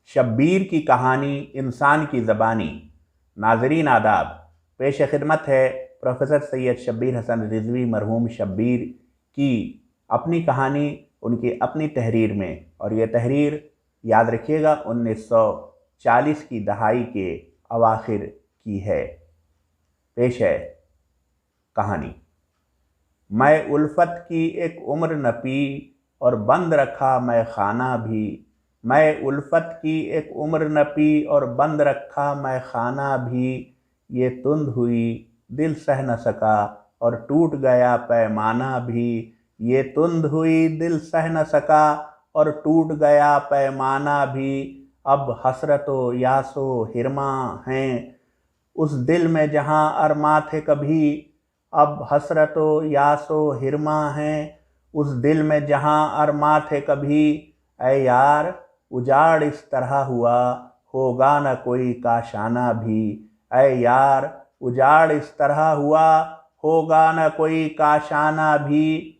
शब्बीर की कहानी इंसान की ज़बानी। नाज़रीन आदाब, पेश खिदमत है प्रोफेसर सैयद शब्बीर हसन रिज़वी मरहूम शब्बीर की अपनी कहानी उनकी अपनी तहरीर में, और ये तहरीर याद रखिएगा 1940 की दहाई के अवाखिर की है। पेश है कहानी। मैं उल्फत की एक उम्र न पी और बंद रखा मैं खाना भी। मैं उल्फत की एक उम्र न पी और बंद रखा मैं खाना भी। ये तुंद हुई दिल सह न सका और टूट गया पैमाना भी। ये तुंद हुई दिल सह न सका और टूट गया पैमाना भी। अब हसरतो यासो हिरमा हैं उस दिल में जहाँ अरमा थे कभी। अब हसरतो यासो हिरमा हैं उस दिल में जहाँ अरमा थे कभी। ऐ यार उजाड़ इस तरह हुआ होगा न कोई काशाना भी। ऐ यार उजाड़ इस तरह हुआ होगा न कोई काशाना भी।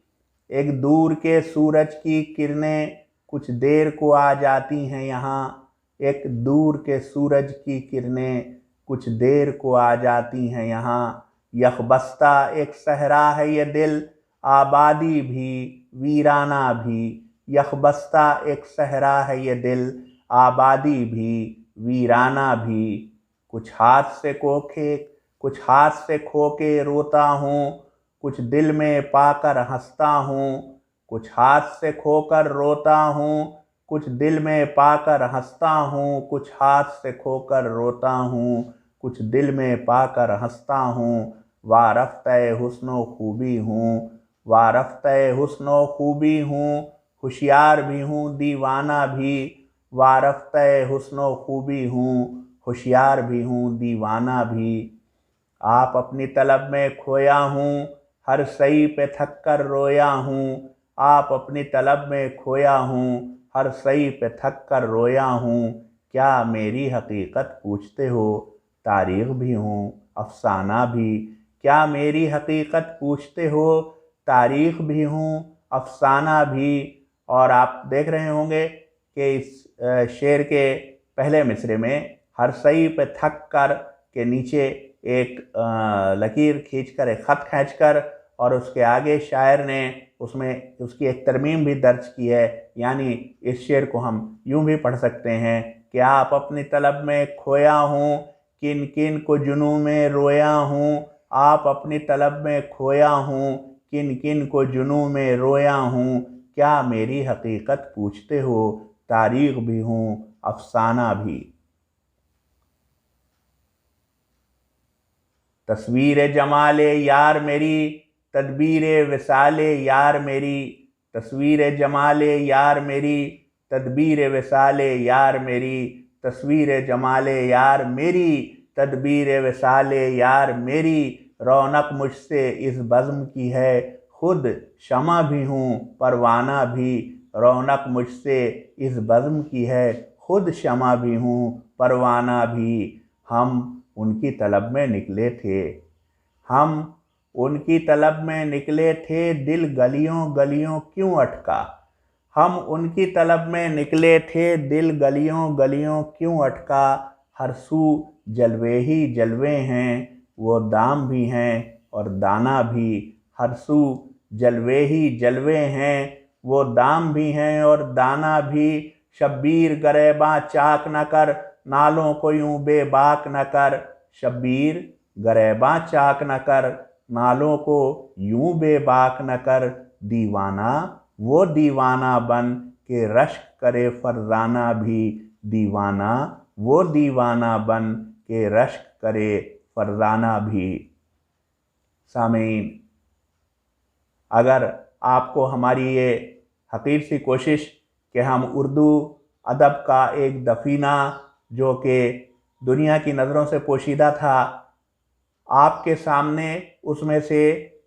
एक दूर के सूरज की किरणें कुछ देर को आ जाती हैं यहाँ। एक दूर के सूरज की किरणें कुछ देर को आ जाती हैं यहाँ। यखबस्ता एक सहरा है ये दिल, आबादी भी वीराना भी। यखबस्ता एक सहरा है ये दिल, आबादी भी वीराना भी। कुछ हाथ से खो के रोता हूँ, कुछ दिल में पाकर हंसता हूँ। कुछ हाथ से खोकर रोता हूँ, कुछ दिल में पाकर हंसता हूँ। कुछ हाथ से खोकर रोता हूँ, कुछ दिल में पाकर हंसता हूँ। वारफ़्ते हुस्नो खूबी हूँ, वारफ़्ते हुस्नो खूबी हूँ। होशियार भी हूँ दीवाना भी। वारफ़्ते हुस्नो खूबी हूँ, होशियार भी हूँ दीवाना भी। आप अपनी तलब में खोया हूँ, हर सही पे थक कर रोया हूँ। आप अपनी तलब में खोया हूँ, हर सही पे थक कर रोया हूँ। क्या मेरी हकीकत पूछते हो, तारीख़ भी हूँ अफ़साना भी। क्या मेरी हकीकत पूछते हो, तारीख़ भी हूँ अफ़साना भी। और आप देख रहे होंगे कि इस शेर के पहले मिसरे में हर सही पे थक कर के नीचे एक लकीर खींचकर, एक ख़त खींचकर, और उसके आगे शायर ने उसमें उसकी एक तरमीम भी दर्ज की है। यानी इस शेर को हम यूं भी पढ़ सकते हैं कि आप अपनी तलब में खोया हूँ, किन किन को जुनून में रोया हूँ। आप अपनी तलब में खोया हूँ, किन किन को जुनून में रोया हूँ। क्या मेरी हकीकत पूछते हो, तारीख़ भी हूँ अफ़साना भी। तस्वीर जमाले यार मेरी, तदबीर विसाले यार मेरी। तस्वीर जमाले यार मेरी, तदबीर विसाले यार मेरी। तस्वीर जमाले यार मेरी, तदबीर विसाले यार मेरी। रौनक मुझसे इस बज़्म की है, खुद शमा भी हूँ परवाना भी। रौनक मुझसे इस बज़्म की है, खुद शमा भी हूँ परवाना भी। हम उनकी तलब में निकले थे, हम उनकी तलब में निकले थे, दिल गलियों गलियों क्यों अटका। हम उनकी तलब में निकले थे, दिल गलियों गलियों क्यों अटका। हर सू जलवे ही जलवे हैं, वो दाम भी हैं और दाना भी। हर सू जलवे ही जलवे हैं, वो दाम भी हैं और दाना भी। शब्बीर गरेबां चाक न कर, नालों को यूं बेबाक न कर। शब्बीर गरेबां चाक न कर, नालों को यूं बेबाक न कर। दीवाना वो दीवाना बन के रश्क करे फरजाना भी। दीवाना वो दीवाना बन के रश्क करे फरजाना भी। सामीन, अगर आपको हमारी ये हकीर सी कोशिश कि हम उर्दू अदब का एक दफीना जो कि दुनिया की नज़रों से पोशीदा था, आपके सामने उसमें से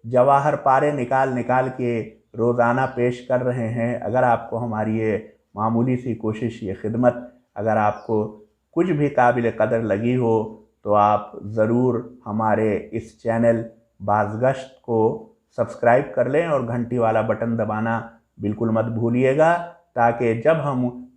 जवाहर पारे निकाल निकाल के रोज़ाना पेश कर रहे हैं, अगर आपको हमारी ये मामूली सी कोशिश, ये खिदमत अगर आपको कुछ भी काबिल कदर लगी हो, तो आप ज़रूर हमारे इस चैनल बाज़गश्त को सब्सक्राइब कर लें और घंटी वाला बटन दबाना बिल्कुल मत भूलिएगा, ताकि जब हम